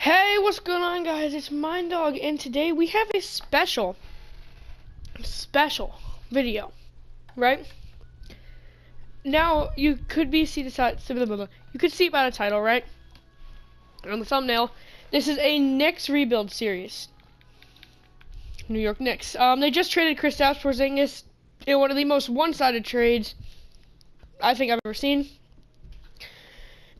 Hey, what's going on, guys? It's Mind Dog, and today we have a special video, right? Now you could see you could see by the title, right? On the thumbnail, this is a Knicks rebuild series. New York Knicks. They just traded Kristaps Porzingis in one of the most one-sided trades I think I've ever seen.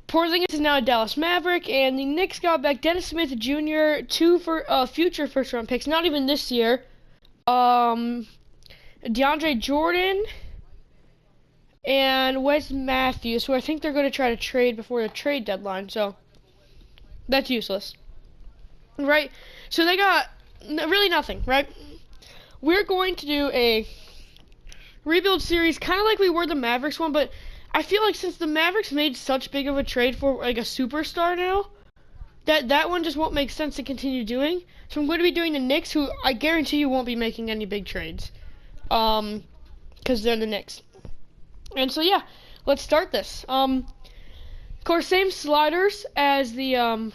Porzingis is now a Dallas Maverick, and the Knicks got back Dennis Smith Jr., two future first-round picks, not even this year. DeAndre Jordan and Wes Matthews, who I think they're going to try to trade before the trade deadline, so that's useless. Right? So they got really nothing, right? We're going to do a rebuild series, kind of like we were the Mavericks one, but I feel like since the Mavericks made such big of a trade for like a superstar now, that one just won't make sense to continue doing. So I'm going to be doing the Knicks, who I guarantee you won't be making any big trades, because they're the Knicks. And so yeah, let's start this. Of course, same sliders as the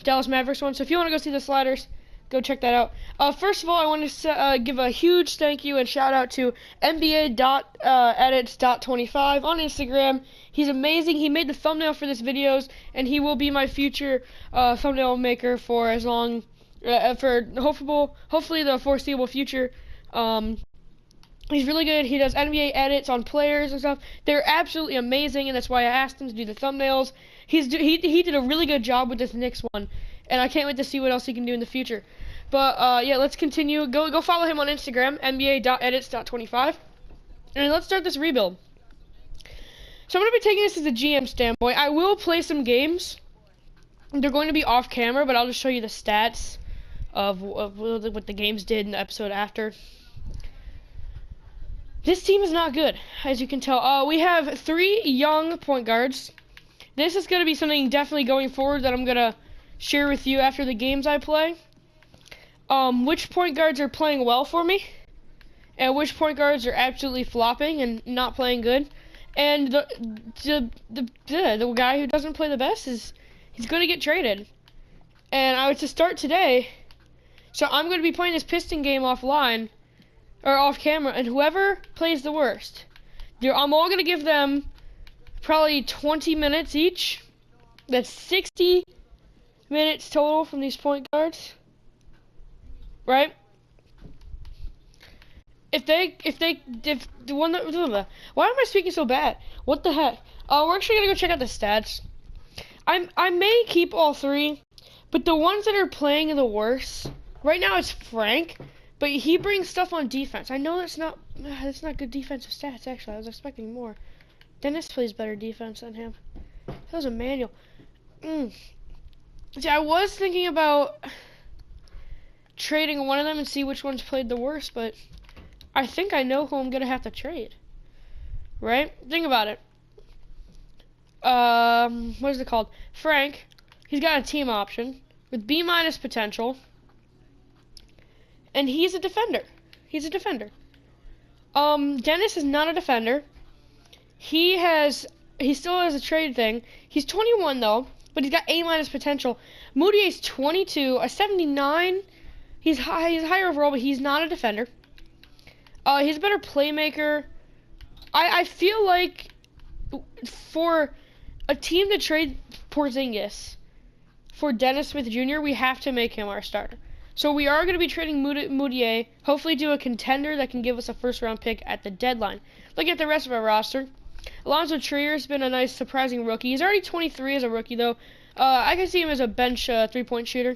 Dallas Mavericks one. So if you want to go see the sliders, go check that out. First of all, I want to give a huge thank you and shout out to NBA2K19 on Instagram. He's amazing. He made the thumbnail for this videos, and he will be my future thumbnail maker for as long, for hopefully the foreseeable future. He's really good. He does NBA edits on players and stuff. They're absolutely amazing, and that's why I asked him to do the thumbnails. He did a really good job with this Knicks one, and I can't wait to see what else he can do in the future. But yeah, let's continue. Go follow him on Instagram, NBA.edits.25, and let's start this rebuild. So I'm going to be taking this as a GM standpoint. I will play some games. They're going to be off camera, but I'll just show you the stats of what the games did in the episode after. This team is not good, as you can tell. We have 3 young point guards. This is going to be something definitely going forward that I'm going to share with you after the games I play. Which point guards are playing well for me, and which point guards are absolutely flopping and not playing good. And the guy who doesn't play the best he's going to get traded. And I was to start today, so I'm going to be playing this Piston game offline. Or off camera, and whoever plays the worst, I'm all gonna give them probably 20 minutes each. That's 60 minutes total from these point guards, right? If the one that, why am I speaking so bad? What the heck? We're actually gonna go check out the stats. I may keep all 3, but the ones that are playing the worst right now is Frank. But he brings stuff on defense. I know that's not good defensive stats, actually. I was expecting more. Dennis plays better defense than him. That was Emmanuel. See, I was thinking about trading one of them and see which one's played the worst, but I think I know who I'm going to have to trade. Right? Think about it. What is it called? Frank. He's got a team option with B- potential. And he's a defender. Dennis is not a defender. He still has a trade thing. He's 21 though, but he's got A- potential. Moutier's 22, a 79. He's higher overall, but he's not a defender. He's a better playmaker. I feel like for a team to trade Porzingis for Dennis Smith Jr., we have to make him our starter. So we are going to be trading Moutier, hopefully to a contender that can give us a first-round pick at the deadline. Look at the rest of our roster. Alonzo Trier has been a nice, surprising rookie. He's already 23 as a rookie, though. I can see him as a bench three-point shooter.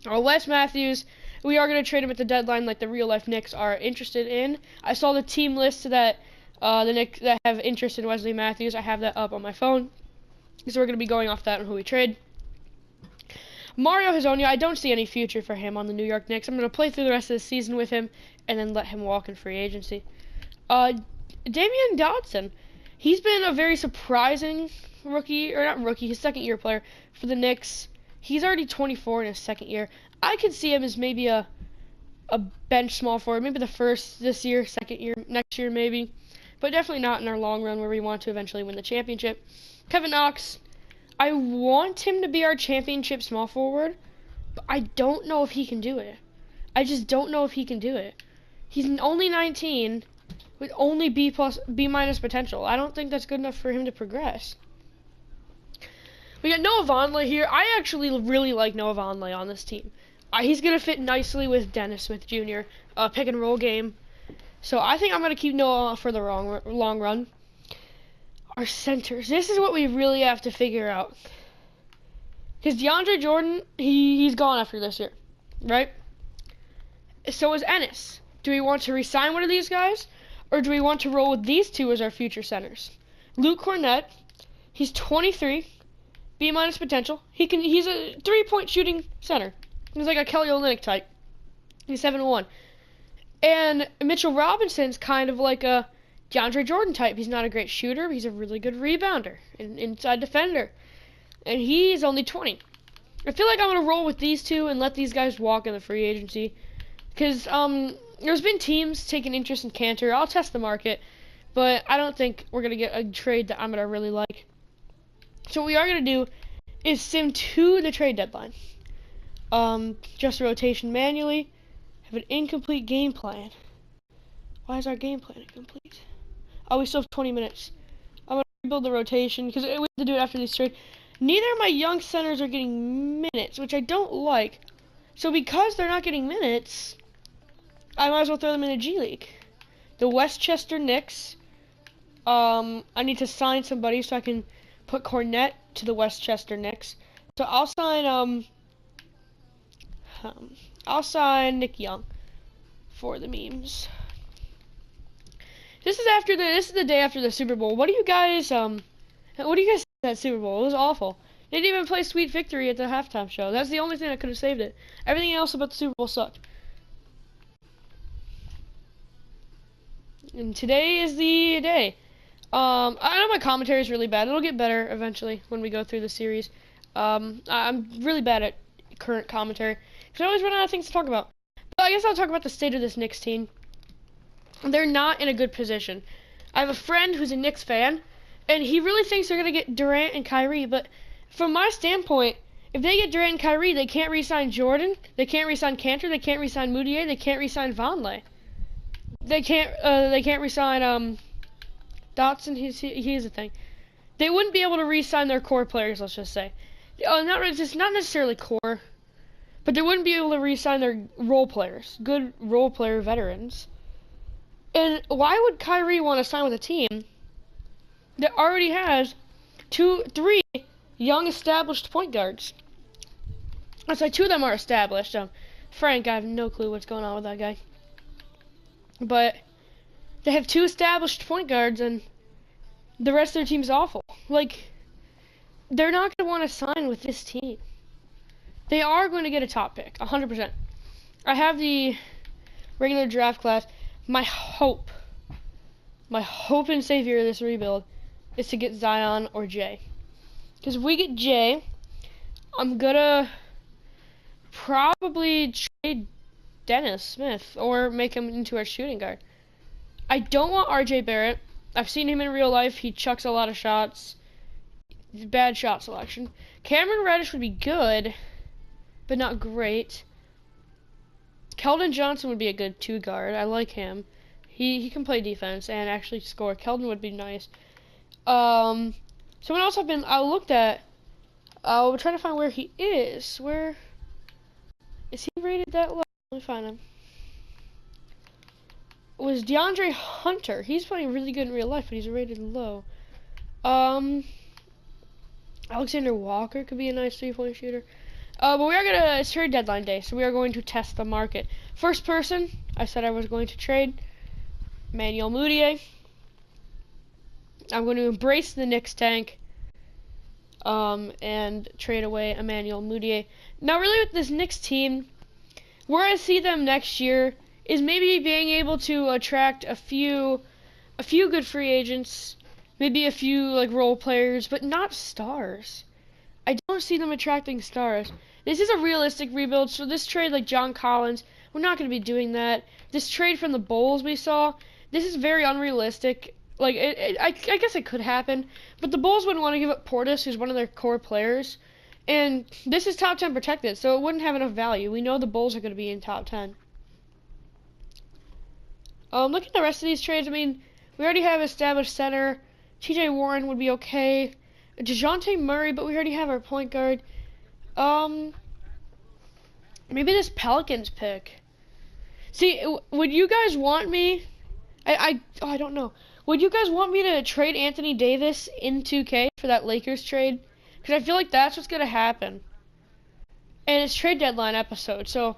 Wes Matthews, we are going to trade him at the deadline like the real-life Knicks are interested in. I saw the team list that the Knicks that have interest in Wesley Matthews. I have that up on my phone. So we're going to be going off that on who we trade. Mario Hezonja, I don't see any future for him on the New York Knicks. I'm going to play through the rest of the season with him and then let him walk in free agency. Damian Dotson, he's been a very surprising rookie, or not rookie, his second-year player for the Knicks. He's already 24 in his second year. I could see him as maybe a bench small forward, maybe the first this year, second year, next year maybe. But definitely not in our long run where we want to eventually win the championship. Kevin Knox, I want him to be our championship small forward, but I don't know if he can do it. I just don't know if he can do it. He's only 19 with only B minus potential. I don't think that's good enough for him to progress. We got Noah Vonleh here. I actually really like Noah Vonleh on this team. He's going to fit nicely with Dennis Smith Jr. Pick and roll game. So I think I'm going to keep Noah for the long run. Our centers. This is what we really have to figure out. Because DeAndre Jordan, he's gone after this year, right? So is Ennis. Do we want to re-sign one of these guys? Or do we want to roll with these two as our future centers? Luke Cornett, he's 23, B minus potential. He's a 3-point shooting center. He's like a Kelly Olynyk type. He's 7-1. And Mitchell Robinson's kind of like a DeAndre Jordan type. He's not a great shooter, but he's a really good rebounder and inside defender. And he's only 20. I feel like I'm going to roll with these two and let these guys walk in the free agency. Because there's been teams taking interest in Cantor. I'll test the market, but I don't think we're going to get a trade that I'm going to really like. So what we are going to do is sim to the trade deadline. Just rotation manually. Have an incomplete game plan. Why is our game plan incomplete? Oh, we still have 20 minutes. I'm going to rebuild the rotation because we have to do it after this trade. Neither of my young centers are getting minutes, which I don't like. So because they're not getting minutes, I might as well throw them in the G League. The Westchester Knicks. I need to sign somebody so I can put Cornett to the Westchester Knicks. So I'll sign Nick Young for the memes. This is the day after the Super Bowl. What do you guys think of that Super Bowl? It was awful. They didn't even play Sweet Victory at the halftime show. That's the only thing that could have saved it. Everything else about the Super Bowl sucked. And today is the day. I know my commentary is really bad. It'll get better eventually when we go through the series. I'm really bad at current commentary because I always run out of things to talk about. But I guess I'll talk about the state of this Knicks team. They're not in a good position. I have a friend who's a Knicks fan, and he really thinks they're going to get Durant and Kyrie. But from my standpoint, if they get Durant and Kyrie, they can't re-sign Jordan. They can't re-sign Cantor. They can't re-sign Moutier. They can't re-sign Vonleh. They can't re-sign Dotson. Here's the thing. They wouldn't be able to re-sign their core players, let's just say. Not necessarily core, but they wouldn't be able to re-sign their role players, good role player veterans. And why would Kyrie want to sign with a team that already has 3 young established point guards? That's like 2 of them are established. Frank, I have no clue what's going on with that guy. But they have 2 established point guards, and the rest of their team's awful. Like, they're not going to want to sign with this team. They are going to get a top pick, 100%. I have the regular draft class. My hope and savior of this rebuild is to get Zion or Jay. Because if we get Jay, I'm going to probably trade Dennis Smith or make him into our shooting guard. I don't want RJ Barrett. I've seen him in real life. He chucks a lot of shots. Bad shot selection. Cameron Reddish would be good, but not great. Keldon Johnson would be a good 2 guard. I like him. He can play defense and actually score. Keldon would be nice. Someone else I looked at. We're trying to find where he is. Where is he rated that low? Let me find him. It was DeAndre Hunter. He's playing really good in real life, but he's rated low. Alexander Walker could be a nice 3-point shooter. But we are it's trade deadline day, so we are going to test the market. First person, I said I was going to trade Emmanuel Moutier. I'm going to embrace the Knicks tank and trade away Emmanuel Moutier. Now, really, with this Knicks team, where I see them next year is maybe being able to attract a few good free agents, maybe a few like role players, but not stars. I don't see them attracting stars. This is a realistic rebuild, so this trade like John Collins, we're not going to be doing that. This trade from the Bulls we saw, this is very unrealistic. Like, I guess it could happen, but the Bulls wouldn't want to give up Portis, who's one of their core players, and this is top 10 protected, so it wouldn't have enough value. We know the Bulls are going to be in top 10. Look at the rest of these trades. I mean, we already have established center. T.J. Warren would be okay. DeJounte Murray, but we already have our point guard. Maybe this Pelicans pick. See, would you guys want me? I don't know. Would you guys want me to trade Anthony Davis in 2K for that Lakers trade? Because I feel like that's what's gonna happen. And it's trade deadline episode, so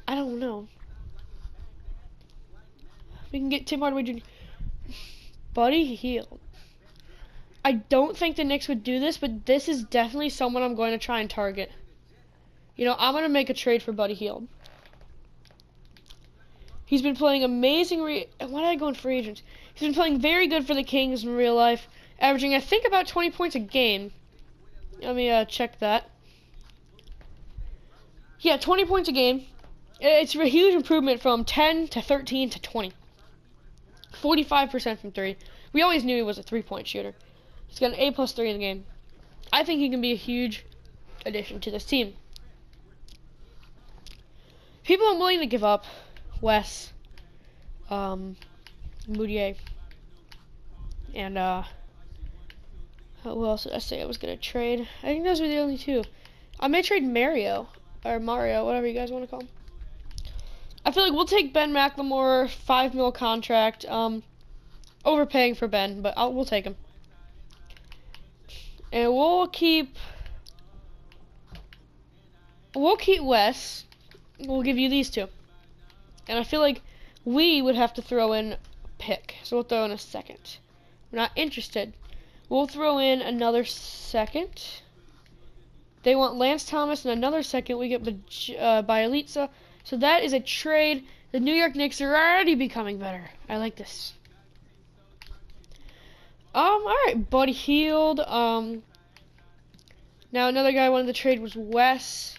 I don't know. We can get Tim Hardaway Jr. Buddy Hield. I don't think the Knicks would do this, but this is definitely someone I'm going to try and target. You know, I'm going to make a trade for Buddy Hield. He's been playing amazing. Why did I go in free agents? He's been playing very good for the Kings in real life, averaging, I think, about 20 points a game. Let me check that. Yeah, 20 points a game. It's a huge improvement from 10 to 13 to 20. 45% from 3. We always knew he was a three-point shooter. He's got an A+3 in the game. I think he can be a huge addition to this team. People I'm willing to give up: Wes, Moutier, and who else did I say I was gonna trade? I think those were the only two. I may trade Mario, whatever you guys want to call him. I feel like we'll take Ben McLemore, $5 million contract. Overpaying for Ben, but we'll take him. And we'll keep Wes. We'll give you these two. And I feel like we would have to throw in a pick. So we'll throw in a second. We're not interested. We'll throw in another second. They want Lance Thomas and another second. We get Bielitsa. So that is a trade. The New York Knicks are already becoming better. I like this. Alright, Buddy Hield. Now another guy I wanted to trade was Wes.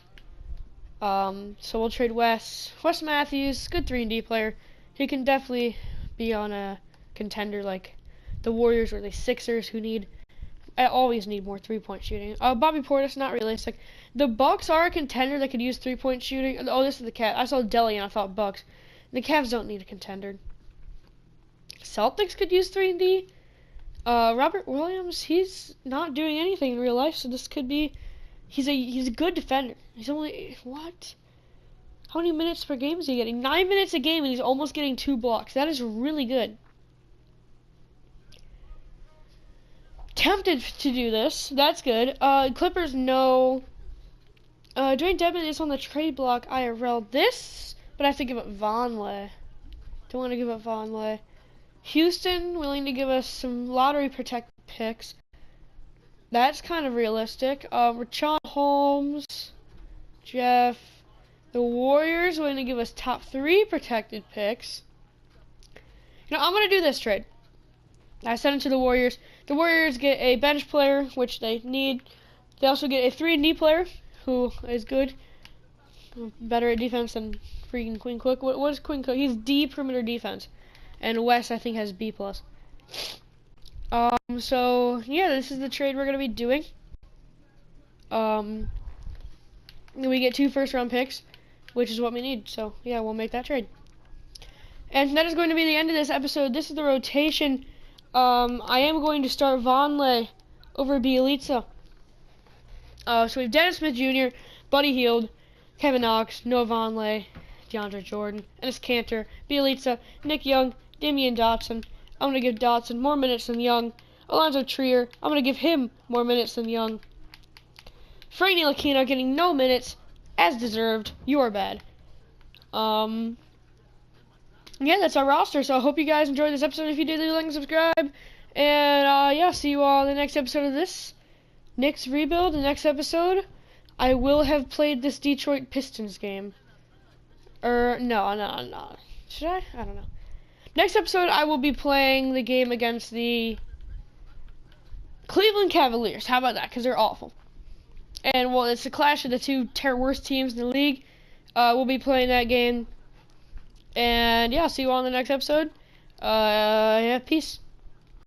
So we'll trade Wes. Wes Matthews, good 3-and-D player. He can definitely be on a contender like the Warriors or the Sixers, who always need more 3-point shooting. Bobby Portis, not realistic. The Bucks are a contender that could use 3-point shooting. Oh, this is the Cavs. I saw Delly and I thought Bucks. The Cavs don't need a contender. Celtics could use 3-and-D. Robert Williams, he's not doing anything in real life, so this could be. He's a good defender. He's only what? How many minutes per game is he getting? 9 minutes a game, and he's almost getting 2 blocks. That is really good. Tempted to do this. That's good. Clippers, no. Dwayne Dedmon is on the trade block IRL. This, but I have to give up Vonleh. Don't want to give up Vonleh. Houston, willing to give us some lottery protected picks. That's kind of realistic. Rashawn Holmes, Jeff. The Warriors willing to give us top 3 protected picks. You know, I'm going to do this trade. I send it to the Warriors. The Warriors get a bench player, which they need. They also get a 3-and-D player, who is good. Better at defense than freaking Quinn Cook. What is Quinn Cook? He's D perimeter defense. And Wes, I think, has B+. So, yeah, this is the trade we're going to be doing. We get 2 first-round picks, which is what we need. So, yeah, we'll make that trade. And that is going to be the end of this episode. This is the rotation. I am going to start Vonleh over Bielitsa. So we have Dennis Smith Jr., Buddy Hield, Kevin Knox, Noah Vonleh, DeAndre Jordan, Enes Kanter, Bielitsa, Nick Young, Damian Dotson. I'm going to give Dotson more minutes than Young. Alonzo Trier, I'm going to give him more minutes than Young. Frank Ntilikina getting no minutes, as deserved. You are bad. Yeah, that's our roster. So I hope you guys enjoyed this episode. If you did, leave a like and subscribe. And yeah, see you all in the next episode of this Knicks rebuild. The next episode, I will have played this Detroit Pistons game. No. Should I? I don't know. Next episode, I will be playing the game against the Cleveland Cavaliers. How about that? Because they're awful. And, well, it's a clash of the 2 worst teams in the league. We'll be playing that game. And, yeah, see you all in the next episode. Yeah, peace.